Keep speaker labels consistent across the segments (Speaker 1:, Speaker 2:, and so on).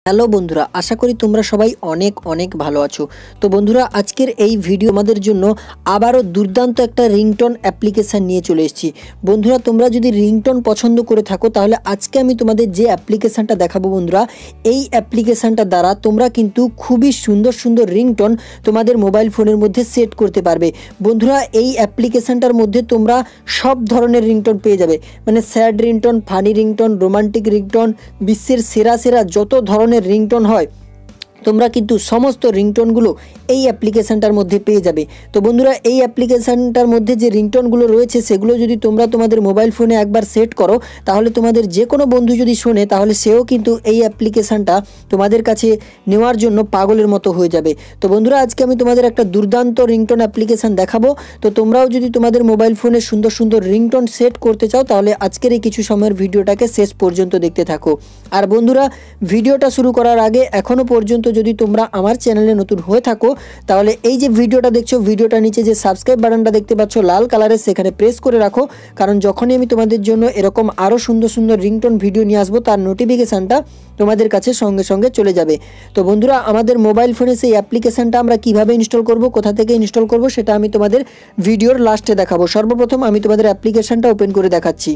Speaker 1: Hello বন্ধুরা, আশা করি তোমরা সবাই অনেক অনেক ভালো আছো। তো বন্ধুরা, আজকের এই ভিডিও আমাদের জন্য আবারও দুর্দান্ত একটা রিংটোন অ্যাপ্লিকেশান নিয়ে চলে এসেছি। বন্ধুরা, তোমরা যদি রিংটোন পছন্দ করে থাকো তাহলে আজকে আমি তোমাদের যে অ্যাপ্লিকেশানটা দেখাবো বন্ধুরা, এই অ্যাপ্লিকেশানটা দ্বারা তোমরা কিন্তু খুবই সুন্দর সুন্দর রিংটোন তোমাদের মোবাইল ফোনের মধ্যে সেট করতে পারবে। বন্ধুরা, এই অ্যাপ্লিকেশানটার মধ্যে তোমরা সব ধরনের রিংটোন পেয়ে যাবে, মানে sad ringtone, funny ringtone, romantic ringtone, বিশ্বের সেরা সেরা যত ধরনের রিংটোন হয় তোমরা কিন্তু সমস্ত রিংটোনগুলো এই অ্যাপ্লিকেশানটার মধ্যে পেয়ে যাবে। তো বন্ধুরা, এই অ্যাপ্লিকেশানটার মধ্যে যে রিংটোনগুলো রয়েছে সেগুলো যদি তোমরা তোমাদের মোবাইল ফোনে একবার সেট করো তাহলে তোমাদের যে কোনো বন্ধু যদি শোনে তাহলে সেও কিন্তু এই অ্যাপ্লিকেশানটা তোমাদের কাছে নেওয়ার জন্য পাগলের মতো হয়ে যাবে। তো বন্ধুরা, আজকে আমি তোমাদের একটা দুর্দান্ত রিংটোন অ্যাপ্লিকেশান দেখাবো। তো তোমরাও যদি তোমাদের মোবাইল ফোনে সুন্দর সুন্দর রিংটোন সেট করতে চাও তাহলে আজকের এই কিছু সময়ের ভিডিওটাকে শেষ পর্যন্ত দেখতে থাকো। আর বন্ধুরা, ভিডিওটা শুরু করার আগে এখনও পর্যন্ত যদি তোমরা আমার চ্যানেলে নতুন হয়ে থাকো তাহলে এই যে ভিডিওটা দেখছো, ভিডিওটা নিচে যে সাবস্ক্রাইব বাটনটা দেখতে পাচ্ছ লাল কালারের, সেখানে প্রেস করে রাখো, কারণ যখনই আমি তোমাদের জন্য এরকম আরও সুন্দর সুন্দর রিংটোন ভিডিও নিয়ে আসবো তার নোটিফিকেশানটা তোমাদের কাছে সঙ্গে সঙ্গে চলে যাবে। তো বন্ধুরা, আমাদের মোবাইল ফোনে সেই অ্যাপ্লিকেশানটা আমরা কিভাবে ইনস্টল করব, কোথা থেকে ইনস্টল করব সেটা আমি তোমাদের ভিডিওর লাস্টে দেখাবো। সর্বপ্রথম আমি তোমাদের অ্যাপ্লিকেশানটা ওপেন করে দেখাচ্ছি।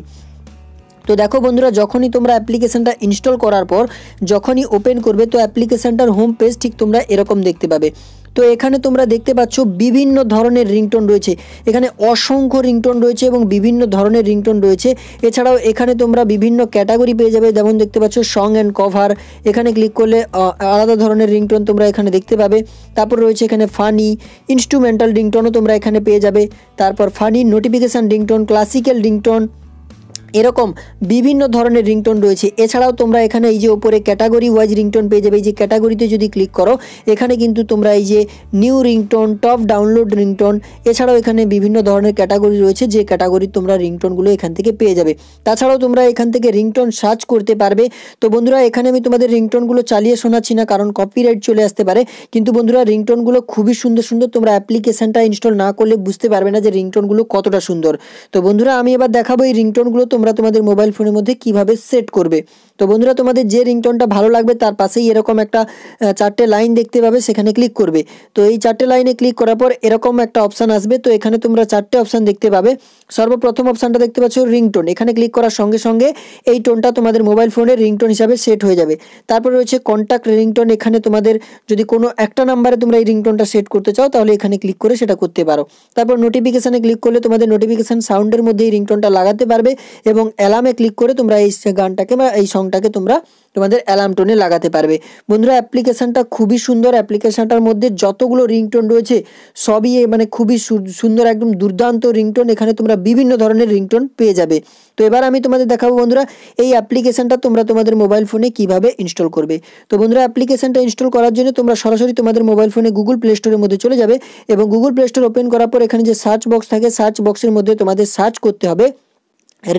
Speaker 1: তো দেখো বন্ধুরা, যখনই তোমরা অ্যাপ্লিকেশানটা ইনস্টল করার পর যখনই ওপেন করবে তো অ্যাপ্লিকেশানটার হোম পেজ ঠিক তোমরা এরকম দেখতে পাবে। তো এখানে তোমরা দেখতে পাচ্ছ বিভিন্ন ধরনের রিংটোন রয়েছে, এখানে অসংখ্য রিংটোন রয়েছে এবং বিভিন্ন ধরনের রিংটোন রয়েছে। এছাড়াও এখানে তোমরা বিভিন্ন ক্যাটাগরি পেয়ে যাবে, যেমন দেখতে পাচ্ছ সং অ্যান্ড কভার, এখানে ক্লিক করলে আলাদা ধরনের রিংটোন তোমরা এখানে দেখতে পাবে। তারপর রয়েছে এখানে ফানি, ইনস্ট্রুমেন্টাল রিংটোনও তোমরা এখানে পেয়ে যাবে। তারপর funny, notification ringtone, classical ringtone, এরকম বিভিন্ন ধরনের রিংটোন রয়েছে। এছাড়াও তোমরা এখানে এই যে ওপরে ক্যাটাগরি ওয়াইজ রিংটোন পেয়ে যাবে। এই যে ক্যাটাগরিতে যদি ক্লিক করো এখানে কিন্তু তোমরা এই যে new ringtone, top download ringtone, এছাড়াও এখানে বিভিন্ন ধরনের ক্যাটাগরি রয়েছে যে ক্যাটাগরির তোমরা রিংটোনগুলো এখান থেকে পেয়ে যাবে। তাছাড়াও তোমরা এখান থেকে রিংটোন সার্চ করতে পারবে। তো বন্ধুরা, এখানে আমি তোমাদের রিংটোনগুলো চালিয়ে শোনাচ্ছি না কারণ কপিরাইট চলে আসতে পারে, কিন্তু বন্ধুরা রিংটোনগুলো খুবই সুন্দর সুন্দর, তোমরা অ্যাপ্লিকেশানটা ইনস্টল না করলে বুঝতে পারবে না যে রিংটোনগুলো কতটা সুন্দর। তো বন্ধুরা, আমি এবার দেখাবো এই রিংটোনগুলো তোমরা তোমাদের মোবাইল ফোনের মধ্যে কিভাবে সেট করবে। তো বন্ধুরা, তোমাদের যে রিংটোনটা ভালো লাগবে তার পাশেই এরকম একটা চারটে লাইন দেখতে পাবে, সেখানে ক্লিক করবে। তো এই চারটে লাইনে ক্লিক করার পর এরকম একটা অপশান আসবে। তো এখানে তোমরা চারটে অপশান দেখতে পাবে। সর্বপ্রথম অপশানটা দেখতে পাচ্ছ রিংটোন, এখানে ক্লিক করার সঙ্গে সঙ্গে এই টোনটা তোমাদের মোবাইল ফোনের রিংটোন হিসাবে সেট হয়ে যাবে। তারপর রয়েছে কন্ট্যাক্ট রিংটোন, এখানে তোমাদের যদি কোনো একটা নাম্বারে তোমরা এই রিংটোনটা সেট করতে চাও তাহলে এখানে ক্লিক করে সেটা করতে পারো। তারপর নোটিফিকেশানে ক্লিক করলে তোমাদের নোটিফিকেশান সাউন্ডের মধ্যে এই রিংটোনটা লাগাতে পারবে এবং অ্যালার্মে ক্লিক করে তোমরা এই গানটাকে বা এই সংটাকে তোমরা তোমাদের অ্যালার্ম টোনে লাগাতে পারবে। বন্ধুরা, অ্যাপ্লিকেশানটা খুবই সুন্দর। অ্যাপ্লিকেশানটার মধ্যে যতগুলো রিংটোন রয়েছে সবই মানে খুবই সুন্দর, একদম দুর্দান্ত রিংটোন। এখানে তোমরা বিভিন্ন ধরনের রিংটোন পেয়ে যাবে। তো এবার আমি তোমাদের দেখাবো বন্ধুরা এই অ্যাপ্লিকেশানটা তোমরা তোমাদের মোবাইল ফোনে কিভাবে ইনস্টল করবে। তো বন্ধুরা, অ্যাপ্লিকেশানটা ইনস্টল করার জন্য তোমরা সরাসরি তোমাদের মোবাইল ফোনে গুগল প্লে স্টোরের মধ্যে চলে যাবে এবং গুগল প্লে স্টোর ওপেন করার পর এখানে যে সার্চ বক্স থাকে সার্চ বক্সের মধ্যে তোমাদের সার্চ করতে হবে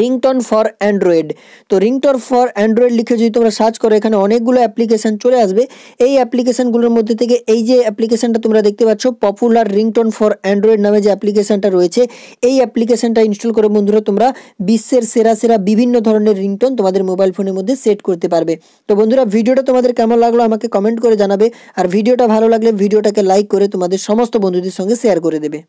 Speaker 1: রিংটোন ফর অ্যান্ড্রয়েড। তো রিংটোন ফর অ্যান্ড্রয়েড লিখে যদি তোমরা সার্চ করো এখানে অনেকগুলো অ্যাপ্লিকেশান চলে আসবে। এই অ্যাপ্লিকেশানগুলোর মধ্যে থেকে এই যে অ্যাপ্লিকেশানটা তোমরা দেখতে পাচ্ছ পপুলার রিংটোন ফর অ্যান্ড্রয়েড নামে যে অ্যাপ্লিকেশানটা রয়েছে, এই অ্যাপ্লিকেশানটা ইনস্টল করে বন্ধুরা তোমরা বিশ্বের সেরা সেরা বিভিন্ন ধরনের রিংটোন তোমাদের মোবাইল ফোনের মধ্যে সেট করতে পারবে। তো বন্ধুরা, ভিডিওটা তোমাদের কেমন লাগলো আমাকে কমেন্ট করে জানাবে, আর ভিডিওটা ভালো লাগলে ভিডিওটাকে লাইক করে তোমাদের সমস্ত বন্ধুদের সঙ্গে শেয়ার করে দেবে।